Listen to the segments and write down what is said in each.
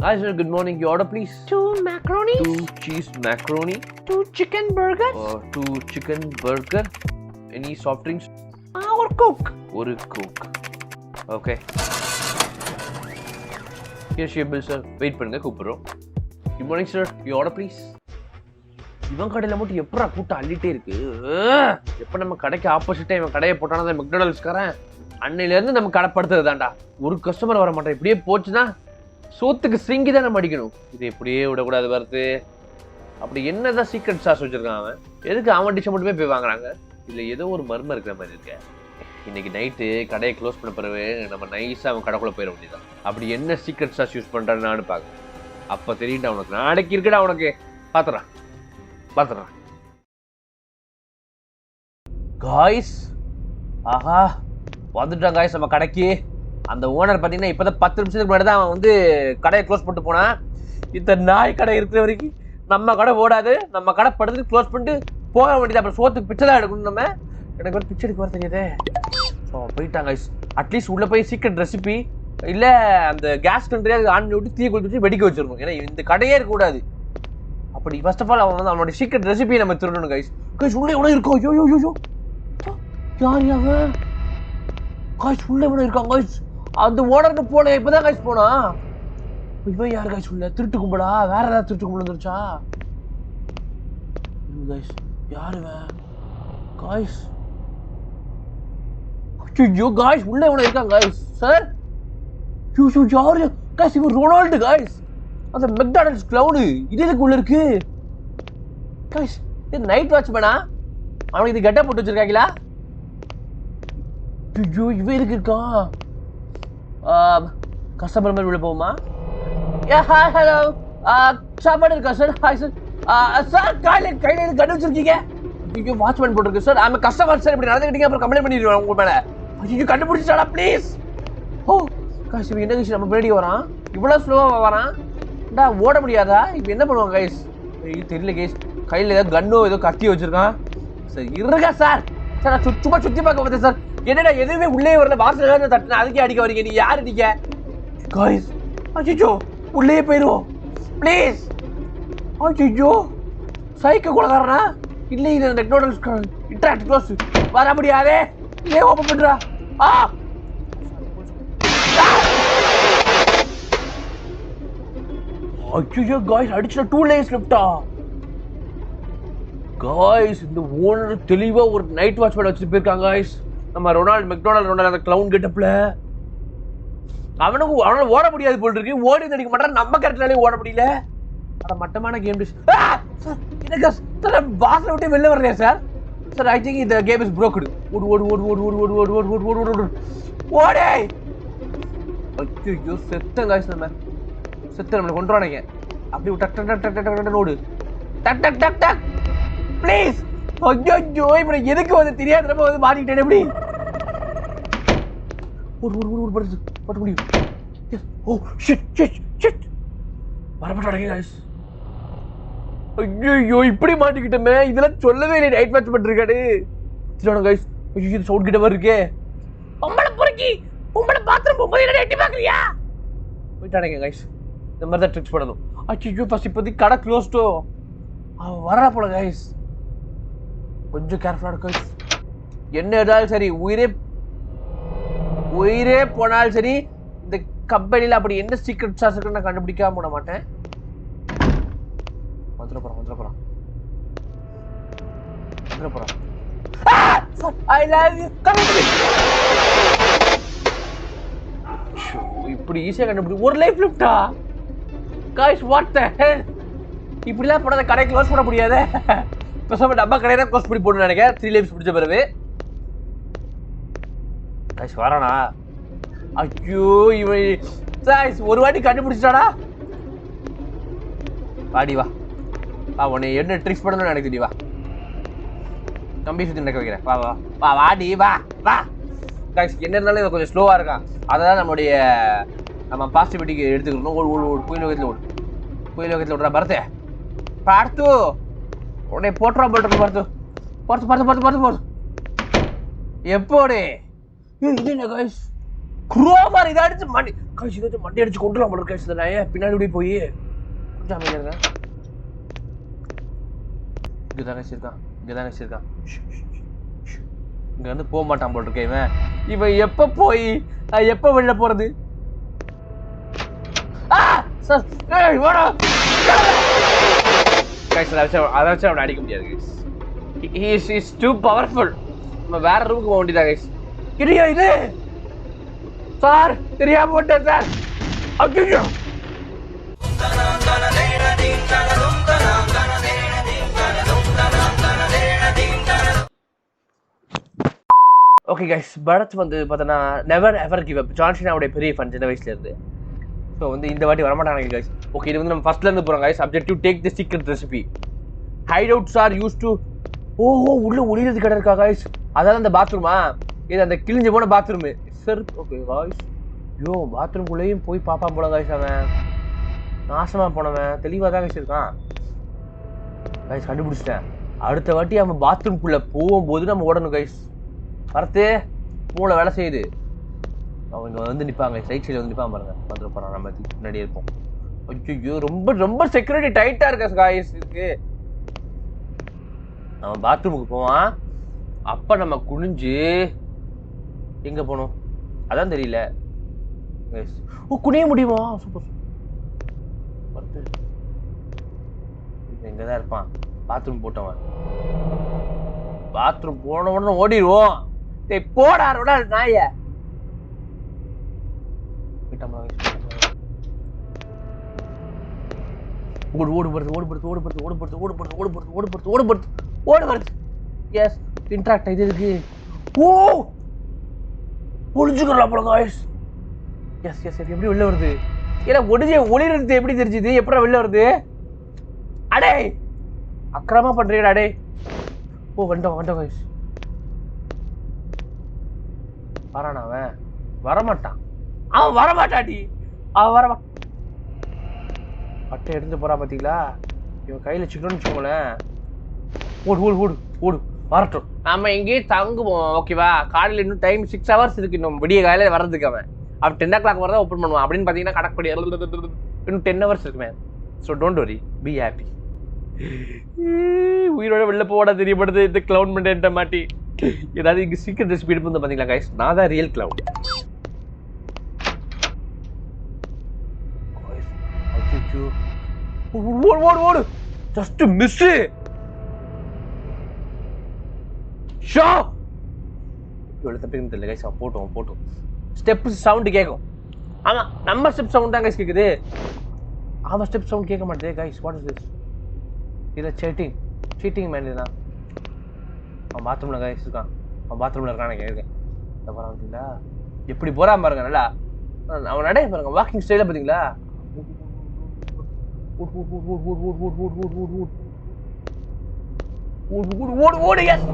Hi sir, good morning. Your order please. 2 macaroni, 2 cheese macaroni, 2 chicken burgers, 2 chicken burger. Any soft drinks? or Coke. One Coke. Okay. Here's your bill sir. Wait பண்ணுங்க கூப்பிடுறோம். Good morning sir. Your order please. இவன் கடையில் மட்டும் எப்படா கூட்டம் அள்ளிட்டே இருக்கு. எப்போ நம்ம கடைக்கு ஆப்போசிட்டா இவன் கடையை போட்டானா தான் மெக்டொனால்ட்ஸ்காரன் அன்னையிலேருந்து நம்ம கடை படுத்துறது தான்டா. ஒரு கஸ்டமர் வர மாட்டேன். இப்படியே போச்சுன்னா சோத்துக்கு ஸ்விங்கி தானே மடிக்கணும். இது இப்படியே விடக்கூடாது வருது. அப்படி என்னதான் சீக்ரெட் சாஸ் வச்சிருக்கான் அவன்? எதுக்கு அவன் டிஷ்ஷை மட்டுமே போய் வாங்குறாங்க? இதில் ஏதோ ஒரு மர்மம் இருக்கிற மாதிரி இருக்கு. இன்னைக்கு நைட்டு கடையை க்ளோஸ் பண்ண பிறகு நம்ம நைஸாக அவன் கடைக்குள்ளே போயிட வேண்டியதான். அப்படி என்ன சீக்ரெட் சாஸ் யூஸ் பண்ணுறான்னு நானும் பார்க்க. அப்போ தெரியுண்டா உனக்கு. நாளைக்கு இருக்குடா உனக்கு. பார்த்துறான் காய்ஸ். ஆஹா வந்துட்டான் காய்ஸ் நம்ம கடைக்கு. அந்த ஓனர் பார்த்தீங்கன்னா இப்போ தான் 10 நிமிஷத்துக்கு முன்னாடி தான் அவன் வந்து கடையை க்ளோஸ் பண்ணிட்டு போனான். இந்த நாய் கடை இருக்கிற வரைக்கும் நம்ம கடை ஓடாது. நம்ம கடை படுத்துட்டு க்ளோஸ் பண்ணிட்டு போக வேண்டியது. அப்புறம் சோத்துக்கு பிச்சை தான் எடுக்கணும். நம்ம எனக்கு ஒரு பிச்சை எடுக்க வர தெரியாதே. ஸோ போயிட்டாங்க காய்ஸ். அட்லீஸ்ட் உள்ளே போய் சீக்ரெட் ரெசிபி இல்லை அந்த கேஸ் கண்ட்ரியாக ஆன் பண்ணி விட்டு தீ கொடுத்துட்டு வெடிக்க வச்சிருக்கணும். ஏன்னா இந்த கடையே இருக்கக்கூடாது. அப்படி ஃபர்ஸ்ட் ஆஃப் ஆல் அவன் வந்து அவனோட சீக்ரெட் ரெசிபியை நம்ம திருடணும் காய்ஸ். காய்ஸ் உள்ளே எவ்வளோ இருக்கோம். யோ யார் யாவன் காய்ஸ்? உள்ளே எவ்வளோ இருக்கான் காய்ஸ்? அந்த ஓனர்கிட்ட போன இப்போதான் காய்ஸ் போனா. இவன் யார் காய்ஸ்? உள்ள திருட்டு கும்படா? வேற ஏதாவது திருட்டு கும்பல் வந்துருச்சா காய்ஸ்? யாரு காய்ஸ்? ஐயோ காய்ஸ் உள்ளே எவ்வளோ இருக்காங்க காய்ஸ். சார் யாரு காய்ஸ்? இவன் ரொனால்டு காய்ஸ். அந்த மெக்டானல்ட்ஸ் கிளவுடு இது எதுக்கு உள்ள இருக்கு காய்ஸ்? இது நைட் வாட்ச்மேனா? அவனுக்கு இது கெட்டப் போட்டு வச்சிருக்காங்களா? ஐயோ இவன் எதுக்கு இருக்கான்? கஸ்டமர் மாதிரி உள்ள போகுமா? ஹாய் ஹலோ சாப்பாடு இருக்கா சார்? Hi sir. சார் கையில் இது கண்டு வச்சிருக்கீங்க. ஐயோ வாட்ச்மேன் போட்டிருக்கு சார். ஆமாம் கஸ்டமர் சார். இப்படி நடந்துக்கிட்டீங்க அப்புறம் கம்ப்ளைண்ட் பண்ணிடுவேன் உங்க மேலே. ஐயோ கண்டுபிடிச்சாடா ப்ளீஸ். ஓ காய்ஸ் இவன் என்ன விஷயம் நம்ம பின்னாடி வரான்? இவ்வளோ ஸ்லோவாக வரான் டா. ஓட முடியாதா? இப்போ என்ன பண்ணுவாங்க கைஸ்? தெரியல கைஸ். கையில் ஏதோ கன்னோ ஏதோ கத்தி வச்சிருக்கான். சரி இருக்கா சார்? சார் நான் சும்மா சுற்றி பார்க்க பார்த்தேன் சார். என்னடா எதுவுமே உள்ளே வரல. வாசல் தட்டின அதுக்கே அடிக்க வரீங்க. நீ யார் நீங்க கைஸ்? அச்சோ உள்ளே போயிடுவோம் ப்ளீஸ். அச்சோ சைக்கிள் கொலகாரனா? இல்லை இது மெக்டொனால்ட்ஸ் இன்டராக்ட் க்ளோஸ். வர முடியாதே. ஏன் ஓப்பன் பண்ணுறா? ஐயோ காய்ஸ் அடிச்சுனா 2 லேயர்ஸ் லெஃப்டா காய்ஸ். இந்த ஓனர் தெளிவா ஒரு நைட் வாட்ச்மேன் வச்சுட்டு போயிருக்காங்க காய்ஸ். நம்ம மெக்டொனால்ட் அந்த கிளவுன் கெட்டப்ல. அவனால ஓட முடியாது போல் இருக்கு. ஓடி அடிக்க மாட்டான். நம்ம கரெக்டாலே ஓட முடியல. அட மட்டமான கேம் டிஷ். சார் என்ன சார் பாஸ்ல விட்டு வெளில வரலையா சார்? சார் ஐ திங்க் இந்த கேம் இஸ் broken. ஓடு ஓடு ஓடு ஓடு ஓடு ஓடு ஓடு ஓடு ஓடு ஓடு ஓடு ஓடே. ஐயோ செத்த காய்ஸ். நம்மளை கொண்டுறானுங்க. அப்படி டக் டக் டக் டக் டக் ஓடு. டக் டக் டக் டக் ப்ளீஸ். ஐயோ இப்படி எதுக்கு வந்து தெரியாத நம்ம வந்து மாட்டிக்கிட்டேன். எப்படி ஒரு பட்டு முடியும். ஓ ஷிட் ஷிட் ஷிட் வரமாட்டாங்க गाइस. ஐயோ இப்படி மாட்டிக்கிட்டமே. இதெல்லாம் சொல்லவே இல்லை. நைட் வாட்ச் பண்ணிருக்காரு சொல்லுங்க गाइस. ஐயோ இது சவுண்ட் கிட்ட வர இருக்கே. பொம்பளை பொறுக்கி பொம்பளை பாத்ரூம் போகும்போது என்ன எட்டி பார்க்கறியா? போய்ட்டானுங்க गाइस. இந்த மாதிரி தான் ட்ரிக்ஸ் பண்ணணும். ஐயோ ஃபர்ஸ்ட் இப்போதைக்கு கடை க்ளோஸ்டோ. அவன் வரா போல गाइस. கொஞ்சம் கேர்ஃபுல்லாக இருக்கு गाइस. என்ன ஏதாலும் சரி உயிரே போனாலும் சரி இந்த கம்பெனியில் அப்படி என்ன சீக்ரெட் சாஸ் இருக்குன்னு நான் கண்டுபிடிக்காம போட மாட்டேன். வந்துட போறான். I love you. இப்படி ஈஸியாக கண்டுபிடி. ஒரு லைஃப் லிஃப்டா காய்ஸ்? வாட் த ஹெல்? இப்படிலாம் போடாத. கடை க்ளோஸ் பண்ண முடியாது. பேசாம நம்ம கடையை தான் க்ளோஸ் பண்ணி போடணும்னு நினைக்கிறேன். 3 லைஃப்ஸ் பிடிச்ச பிறகு காய்ஸ் வரானா? ஐயோ இவன் காய்ஸ் ஒரு வாட்டி கண்டுபிடிச்சிட்டாடா. வாடி வா உன்னை என்ன ட்ரிக்ஸ் பண்ணணும்னு எனக்கு தெரியும். வா கம்பி சுற்றி நடக்க வைக்கிறேன். வா வாடி வா காய்ஸ். என்ன இருந்தாலும் இவன் கொஞ்சம் ஸ்லோவாக இருக்கான். அதை தான் நம்ம பாசிட்டிவிட்டிக்கு எடுத்துக்கணும். ஓடு புயல் வகத்தில் விட்றா. பரத்து பார்த்து உடனே போட்டுறா பார்த்து எப்போடே இது என்ன காய்ஸ்? குரோபார் இதை அடிச்சு மண்டி கைஸ் இதை வச்சு மண்டி அடிச்சு கொண்டுலாம் போல கைஸ் நான் பின்னாடி இப்படி போய் கொஞ்சம் அமைதியா இங்கதான் வச்சிருக்கான் இங்க வந்து போக மாட்டான் போல் இருக்கேன் இவன் எப்ப போய் எப்ப வெளில போறது அதை வச்சு அவனை அடிக்க முடியாது இஸ் டூ பவர்ஃபுல் நம்ம வேற ரூமுக்கு போக வேண்டியதா கைஸ் கிரியா இது சார் தெரியாம போட்டேன் சார் ஐயோ ஓகே கைஸ் பரத் வந்து பார்த்தோன்னா நெவர் எவர் கிவ் அப் ஜான்சனாவுடைய பெரிய ஃபன் சின்ன வயசுல இருந்து ஸோ வந்து இந்த வாட்டி வரமாட்டாங்க கைஸ் ஓகே இது வந்து நம்ம ஃபர்ஸ்ட்ல இருந்து போகிறோம் guys objective take the secret recipe hideouts are use to ஓஹோ உள்ள ஒளியிறது கடை இருக்கா கைஸ் அதாவது அந்த பாத்ரூமா இது அந்த கிழிஞ்சு போன பாத்ரூமு சார் ஓகே கைஸ் ஐயோ பாத்ரூம்குள்ளேயும் போய் பார்ப்பான் போல கைஸ் அவன் நாசமா போனவன் தெளிவாக தான் கைஸ் இருக்கான் கைஸ் கண்டுபிடிச்சிட்டேன் அடுத்த வாட்டி அவன் பாத்ரூம்குள்ளே போகும்போது நம்ம ஓடணும் கைஸ் வரத்து மூளை வேலை செய்யுது அவங்க வந்து நிற்பாங்க சைட் சைடில் வந்து நிற்பான் பாருங்க வந்துட்டு போகிறான் நம்ம முன்னாடியே இருப்போம் ஐயோ ரொம்ப ரொம்ப செக்யூரிட்டி டைட்டாக இருக்கா காய்ஸ் இருக்கு நம்ம பாத்ரூமுக்கு போவான் அப்போ நம்ம குனிஞ்சு எங்கே போகணும் அதான் தெரியல ஓ குனிய முடியுமா சூப்பர் வரத்து எங்கே தான் இருப்பான் பாத்ரூம் போட்டவன் பாத்ரூம் போன உடனே ஓடிடுவோம் போடாரோட நாய ஓடு எஸ் இன்ட்ராக்ட் இது இருக்கு ஓ ஒளிஞ்சுக்கலாம் போல गाइस எஸ் எஸ் எப்படி வெளில வருது ஏன்னா ஒளிறது எப்படி தெரிஞ்சுது எப்படா வெளில வருது அடே அக்கிரமா பண்றீங்கடா அடே ஓ வந்துட்டோம் गाइस வரானா அவன் வரமாட்டான் அவன் வரமாட்டாடி அவன் வரமாட்டான் பட்டை எடுத்து போறா பாத்தீங்களா இவன் கையில சிக்கணும்னு வச்சுக்கோங்களேன் ஓடு ஓடு ஓடு ஓடு வரட்டும் நம்ம எங்கேயே தங்குவோம் ஓகேவா காலையில் இன்னும் டைம் 6 hours இருக்கு இன்னும் விடிய காலையில் வர்றதுக்கு அவன் 10 o'clock வரதான் ஓப்பன் பண்ணுவான் அப்படின்னு பார்த்தீங்கன்னா கணக்குப்படி இன்னும் 10 hours இருக்குமே so don't worry be happy உயிரோட வெளில போட தெரியப்படுது இந்த கிளவுட் மென்ட்ட மாட்டி ஏதாவது இங்கே சீக்கிரம் ரெசிபி எடுப்பு வந்து பார்த்தீங்களா கைஸ் நான் தான் ரியல் கிளவுட் ஓடு ஓடு ஜஸ்ட் மிஸ் ஷோ இவ்வளோ தப்பிக்கும் தெரியல கைஸ் போட்டோம் ஸ்டெப் சவுண்டு கேட்கும் ஆமாம் நம்ம ஸ்டெப் சவுண்ட் தான் கைஸ் கேட்குது அவன் ஸ்டெப் சவுண்ட் கேட்க மாட்டேது கைஸ் வாட் இஸ் திஸ் இதை சீட்டிங் மேன் இதுதான் அவன் பாத்ரூமில் கைஸ் இருக்கான் அவன் பாத்ரூமில் இருக்கான்னு கேட்குறேன் இந்த பார்த்தீங்களா எப்படி போகிறான் பாருங்க நல்லா அவன் நடைய பாருங்க வாக்கிங் ஸ்டைலில் பார்த்தீங்களா ஓடு எஸ்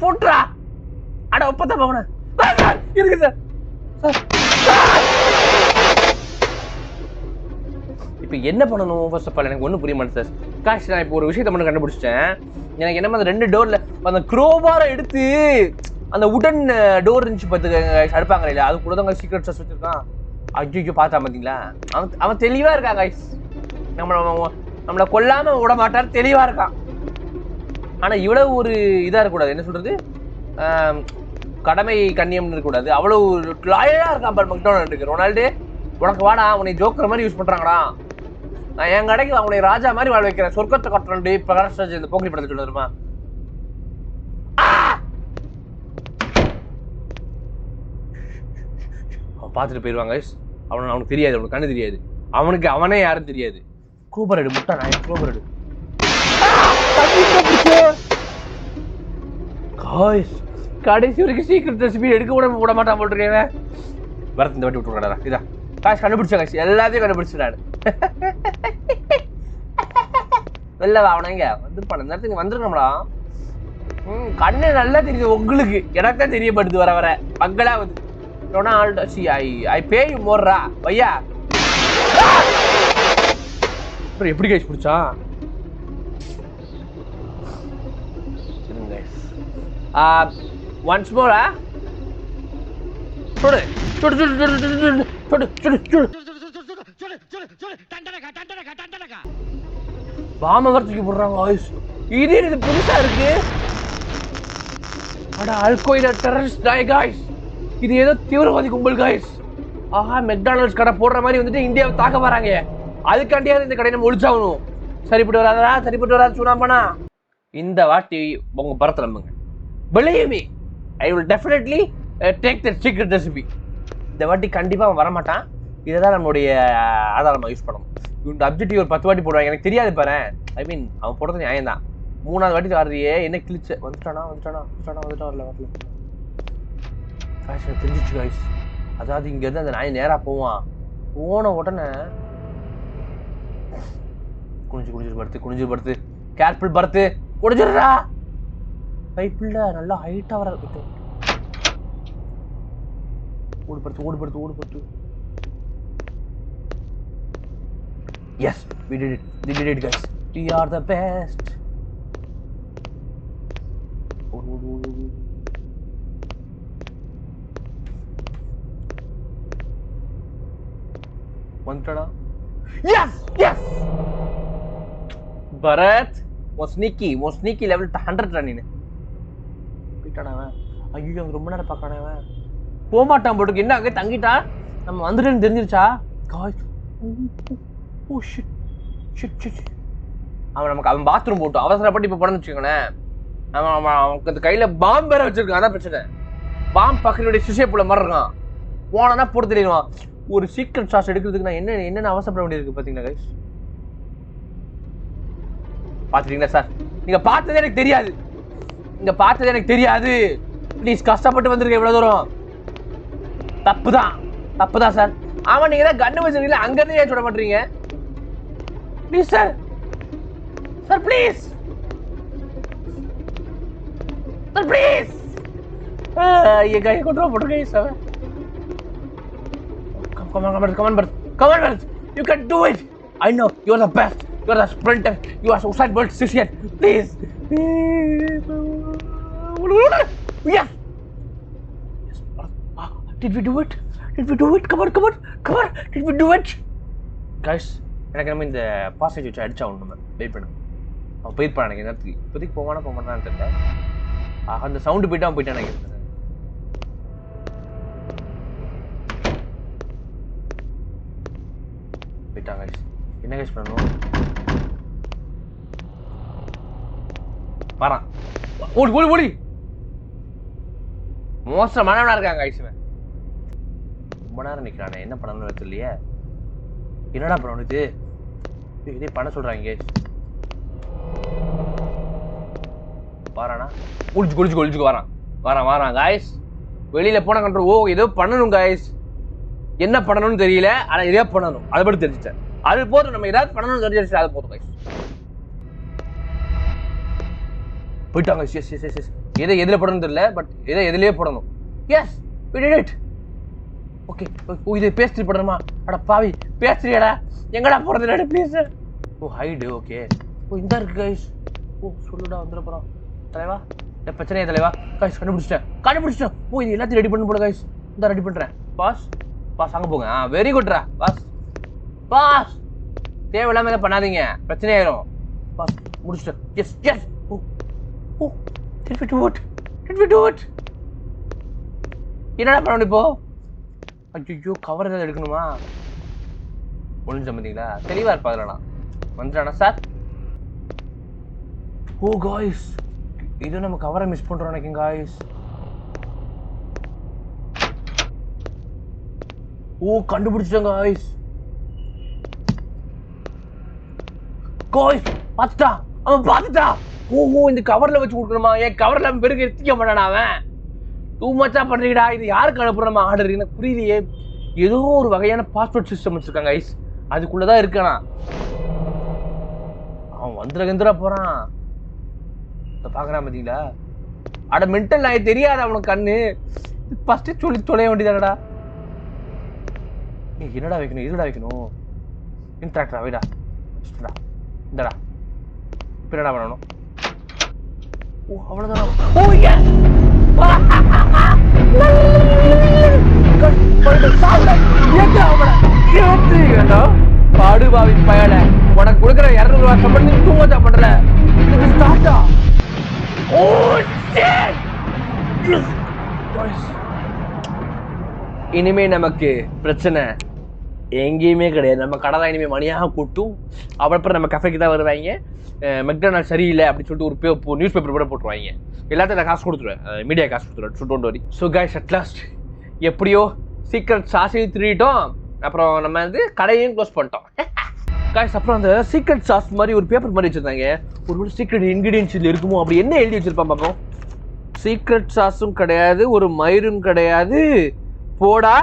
போட்றா அட ஒப்பத்தான் போகணும் இருக்கு சார் இப்போ என்ன பண்ணணும் ஃபர்ஸ்ட் ஆஃப் ஆல் எனக்கு ஒன்றும் புரிய மாட்டேன் சார் காஷ் நான் இப்போ ஒரு விஷயத்தை மட்டும் கண்டுபிடிச்சிட்டேன் எனக்கு என்னமா அந்த 2 டோரில் அந்த க்ரோபாரை எடுத்து அந்த உடன் டோர் இருந்துச்சு பார்த்துக்க அடுப்பாங்க இல்லையா அது கூட தான் சீக்ரெட் சாஸ் வச்சுருக்கான் ஐயோ பார்த்தா பார்த்தீங்களா அவன் தெளிவாக இருக்கான் கைஸ் நம்மளை கொல்லாமல் விட மாட்டார் தெளிவாக இருக்கான் ஆனால் இவ்வளோ ஒரு இதாக இருக்கக்கூடாது என்ன சொல்கிறது கடமை கண்ணியம்னு இருக்கக்கூடாது அவ்வளோ லாயலாக இருக்கான் பார் மெக்டோனல்டுக்கு ரொனால்டு உனக்கு வாடா உன்னை ஜோக்கர் மாதிரி யூஸ் பண்ணுறாங்கடா நான் என் கடைக்கு அவனை ராஜா மாதிரி வாழ வைக்கிறேன் சொர்க்கத்தை கட்டுறேன் பிரகாஷ் இந்த போக்கரி படத்தை சொல்லுமா அவன் பார்த்துட்டு போயிடுவாங்க அவனுக்கு தெரியாது அவனுக்கு கண்ணு தெரியாது அவனுக்கு அவனே யாரும் தெரியாது கூப்பர் எடு முட்டை நான் கூப்பர் எடு கடைசி வரைக்கும் சீக்கிரம் ரெசிபி எடுக்க விட மாட்டான் போட்டுருக்கேன் வரத்து இந்த வாட்டி விட்டுருக்கா இதா காசு கண்டுபிடிச்சா காசு எல்லாத்தையும் கண்டுபிடிச்சிடாரு வெளில வாங்கினாங்க வந்து பண்ண நேரத்துக்கு வந்துருக்கோம்டா கண்ணு நல்லா தெரியுது உங்களுக்கு எனக்கு தான் தெரியப்படுது வர மக்களா வந்து ரொனால்டோ சி ஐ பே யூ மோர்ரா பையா எப்படி கைஸ் பிடிச்சா ஒன்ஸ் மோர் சுடு சுடு சுடு சுடு சுடு சுடு சுடு பாமவர் தூக்கி போடுறாங்க காய்ஸ். இது புதுசா இருக்கு. அட அல்கொய்தா டெரரிஸ்ட் காய்ஸ். இது ஏதோ தீவிரவாதி கும்பல் காய்ஸ். ஆஹா, மெக்டானல்ட்ஸ் கடை போடுற மாதிரி வந்துட்டு இந்தியாவை தாக்க வராங்க. அதுக்காண்டியாவது இந்த கடையை நம்ம ஒழிச்சாகணும். சரிப்பட்டு வராதா, சரிப்பட்டு வராது சொன்னாப்பனா இந்த வாட்டி உங்க பரத்தை நம்புங்க. Believe me, I will definitely take that secret recipe. இந்த வாட்டி கண்டிப்பா அவன் வரமாட்டான். இதை தான் நம்மளுடைய ஆதாரமா யூஸ் பண்ணணும். இவன் அப்ஜெக்டிவ் ஒரு 10 வாட்டி போடுவாங்க. எனக்கு தெரியாது பாரு. ஐ மீன் அவன் போடுறது நியாயம் தான். 3வது வாட்டி வர்றியே என்ன கிழிச்ச வந்துட்டானா வரல ஃபேஷன் தெரிஞ்சிச்சு காய்ஸ். அதாவது இங்க இருந்து அந்த நாய் நேரா போவான். போன உடனே குனிஞ்சு படுத்து கேர்ஃபுல் படுத்து குடிச்சிடுறா. பைப்பில் நல்லா ஹைட்டா வர ஓடு படுத்து. Yes, we did it guys. We are the best. வந்துடா. Yes. பரத் மோஸ்னிக்கி லெவல் 100 ரன்னின்னு போயிட்டானா அவன். ஐயோ அவன் ரொம்ப நேரம் பார்க்கானே அவன். போமாட்டான் போட்டுக்கு. என்ன அங்கே தங்கிட்டான். நம்ம வந்துட்டேன்னு தெரிஞ்சிருச்சா காய்ஸ். Oh shit. அவன் பாத்ரூம் போட்டு அவசரப்பட்டு இப்போ போனன்னு வச்சுக்கோங்களேன். அவனுக்கு அந்த கையில் பாம்பு வேற வச்சிருக்கான். அதான் பிரச்சனை. பாம்பு பக்கத்துடைய சிஷே போல மாதிரி இருக்கான். போனா போட்டு தெரியுவான். ஒரு சீக்ரெட் சாஸ் எடுக்கிறதுக்கு நான் என்னென்ன அவசரப்பட வேண்டியது பார்த்தீங்களா கைஸ். பார்த்துட்டீங்களா சார்? நீங்க பார்த்ததே எனக்கு தெரியாது. ப்ளீஸ், கஷ்டப்பட்டு வந்திருக்க இவ்வளவு தூரம். தப்பு தான் சார். ஆமா, நீங்க தான் கண்ணு வச்சிருக்கீங்களா, அங்க இருந்து ஏன் சொல்ல மாட்டீங்க? Please sir please. என் கையை கொண்டு போட்டுருக்கேன் sir. Come on, Bharat. You can do it. I know you're the best. You're the sprinter. You are Usain Bolt 6 Please. Yes. Did we do it? Come on. Did we do it? Guys, எனக்கு நம்ம இந்த passage வச்சு அடிச்சா ஒன்று wait பண்ணு. அவன் போயிருப்பான் எனக்கு நேரத்துக்கு. இப்போதைக்கு போமாட்டான்னு தெரியல. அந்த சவுண்டு போயிட்டான் எனக்கு. என்ன கைஸ் பண்ணணும்? வரான். ஓடி மோசமானவனா இருக்காங்க கைஸ். ரொம்ப நேரம் நிக்கிறானே. என்ன பண்ணணும்னு தெரியலையே. என்னடா பண்ணணும் இது? இதே பண்ண சொல்றாங்க. வாரானா? ஒளிச்சுக்கு வரான் கைஸ். வெளியில போன கண்ட்ரோல். ஓ, ஏதோ பண்ணணும் கைஸ். என்ன பண்ணணும்னு தெரியல, ஆனா இதே பண்ணணும். அதை பற்றி தெரிஞ்சுட்டேன். அது போதும். நம்ம ஏதாவது பண்ணணும்னு தெரிஞ்சிருச்சு. அது போதும் கைஸ். போயிட்டாங்க. எஸ். எதில் போடணும்னு தெரியல, பட் எதுலயே போடணும். Yes, we did it. Okay. Oh, இது பேஸ்ட்ரி போடணுமா? அட பாவி, பேஸ்ட்ரியாடா. எங்கடா போறது? Please. Oh, hide. Okay. Oh, இந்த இருக்கு கைஸ். ஓ, சொல்லுடா, வந்துட போறோம். தலைவா, பிரச்சனையா தலைவா? கைஸ், கண்டுபிடிச்சிட்டேன். ஓ, இது எல்லாத்தையும் ரெடி பண்ண போட கைஸ். இந்த ரெடி பண்றேன். பாஸ் அங்க போங்க. வெரி குட்ரா பாஸ். தேவையில்லாம இதை பண்ணாதீங்க, பிரச்சனை ஆயிரும். பாஸ் முடிச்சிட்டேன். Yes. Oh, did we do it? என்னடா பண்ணணும் இப்போ? ஐயோ, கவர் ஏதாவது எடுக்கணுமா? ஒளிஞ்ச பார்த்தீங்களா? தெளிவா இருப்பா. அதெல்லாம் வந்துட்டானா சார்? ஓ காய்ஸ், இது நம்ம கவரை மிஸ் பண்றோம் நினைக்கிறேன் காய்ஸ். ஓ, கண்டுபிடிச்சிட்டேன் காய்ஸ். அவன் பார்த்துட்டான். ஓ, இந்த கவர்ல வச்சு கொடுக்கணுமா? ஏன் கவர்ல பெருக்கு எத்திக்க மாட்டானா அவன்? டூ மச்சா பண்றீங்கடா. இது யாருக்கு அனுப்புறமா ஆர்டர்? எனக்கு புரியலையே. ஏதோ ஒரு வகையான பாஸ்போர்ட் சிஸ்டம் வச்சிருக்காங்க கைஸ். அதுக்குள்ளதான் இருக்கானா அவன். வந்துட போறான். பாக்குறான் பாத்தீங்களா? அட மென்டல் நாய், தெரியாது அவனுக்கு கண்ணு. ஃபர்ஸ்ட் சொல்லி தொலைய வேண்டியதானடா. என்னடா வைக்கணும்? இன்ட்ராக்டரா? வைடா. இந்தடா. இப்போ என்னடா பண்ணணும்? அவ்வளவுதான். ஓ எஸ் பாடுபாவி பயல உனக்கு கொடுக்குற 200 ரூபாய் சம்பளத்துக்கு தூங்க சாப்பிடல. இது ஸ்டார்ட்டா? Oh shit. இனிமே நமக்கு பிரச்சனை எங்கேயுமே கிடையாது. நம்ம கடை தான் இனிமே மணியாக கூட்டும். அப்புறம் நம்ம கஃபேக்கு தான் வருவாங்க. மெக்டானல்ட் சரியில்லை அப்படின்னு சொல்லிட்டு ஒரு நியூஸ் பேப்பர் கூட போட்டுருவாங்க. எல்லாத்தையும் நான் காசு கொடுத்துருவேன், மீடியா காசு கொடுத்துருவேன். So don't worry. So guys at last எப்படியோ சீக்ரெட் சாஸையும் திருடிட்டோம். அப்புறம் நம்ம வந்து கடையையும் க்ளோஸ் பண்ணிட்டோம். கைஸ் அப்புறம் அந்த சீக்ரெட் சாஸ் மாதிரி ஒரு பேப்பர் மாதிரி வச்சுருந்தாங்க. ஒரு சீக்ரெட் இன்கிரீடியன்ஸ் இதில் இருக்குமோ அப்படி என்ன எழுதி வச்சிருப்பான் பார்ப்போம். சீக்ரெட் சாஸும் கிடையாது, ஒரு மயிரும் கிடையாது. போடா